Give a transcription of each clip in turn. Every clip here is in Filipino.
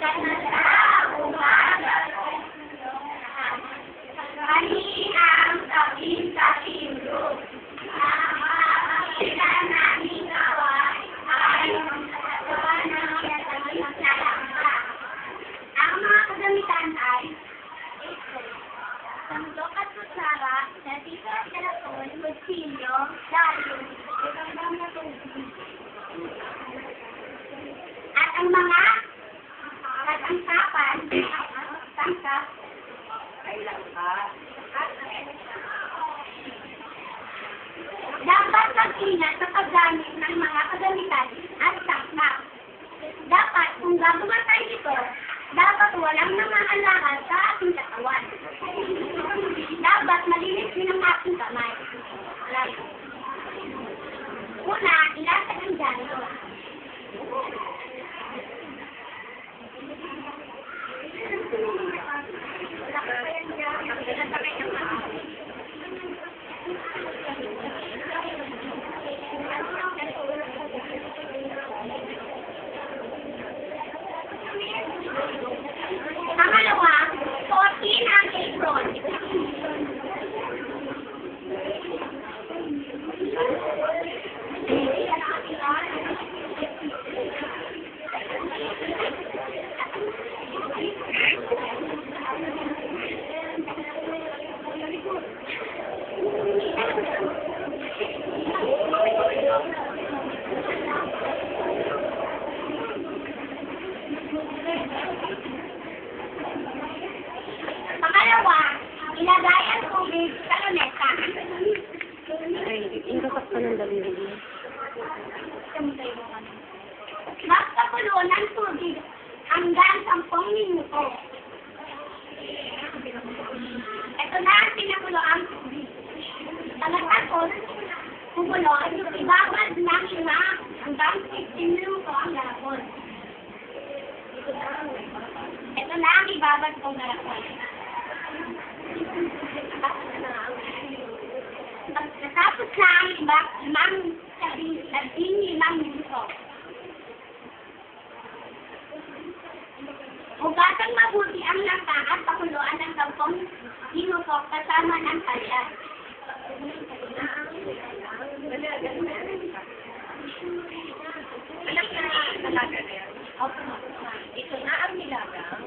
Sana sa umaga. Kaninang kapin-kapin group. Makakakita namin gawa ay magkagawa ng yatagin sa langka. Ang mga kagamitan ay sandok at kutsara, natito at kalapon, kutsilyo, dalo, ibang na tubig. At ang mga katangkapan, tangkap, ay langka. Dapat mag-ingat sa paggamit ng mga kagamitan at tangkap. Dapat, kung gagawa tayo ito, dapat walang namaalangan sa ating katawan. Dapat malinis din ang ating kamay. Una, ilatag ang dano. Pangalawa, suotin ang apron. Pangalawa, ilagay ang tubig sa luneta. Ay, ingkasak pa ng daliri mo. Magpakulo ng tubig hanggang 10 minuto. Ito na ang pinakulo ang tubig. Pagkatapos, kumulo, ibabad ng 5 hanggang 15 minuto ang garapon. Ito na ang ibabad kong garapon. Pagkatapos na ang 15 minuto. Hugasan mabuti ang langka at pakuluan ng 10 minuto kasama ng kalyan.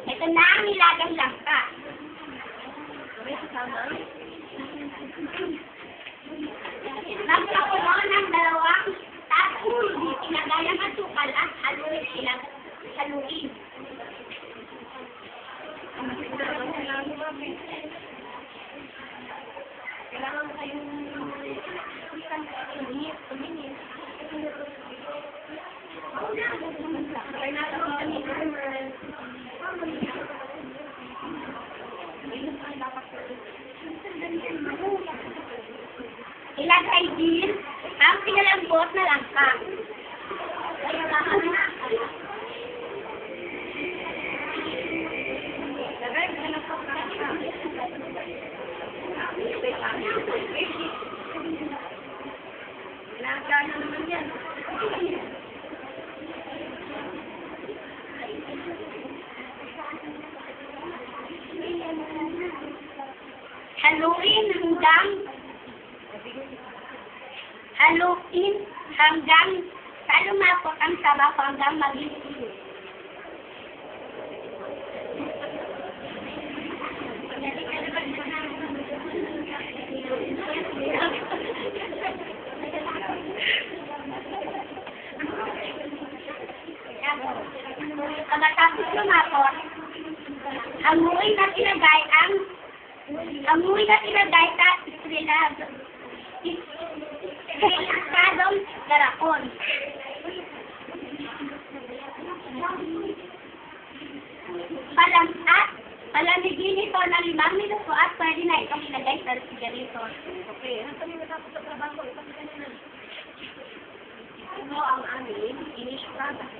Ito na ang nilagang langka. Magpakulo ng 2 tapos ilagay ang asukal at haluin. Kailangan kayong tumingin. Ilagay din ang pinalambot na langka. Haluin hanggang sa lumapot ang sarap hanggang maging tuyo. Pagkatapos lumapot, amuy na ilagay sa istriladong garapon. Palamigin ito ng 5 minuto at pwede na itong ilagay sa refrigerator. Okay, ano kami matapos sa trabaho? Ito ang aming finished product.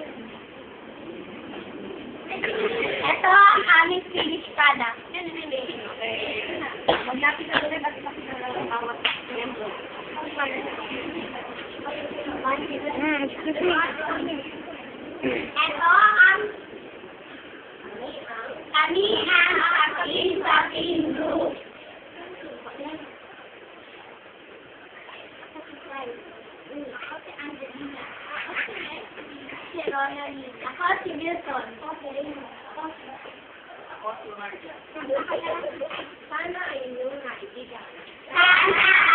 Ito ang aming finished product. Magdapit na doon at kapit na lang ang bawat membro. Ito ang Kami ang aking group. Ako si Angelina. Si Ronaldin. Ako si Milton. Ako si Marja. Sana ay inyong naibigan. Sana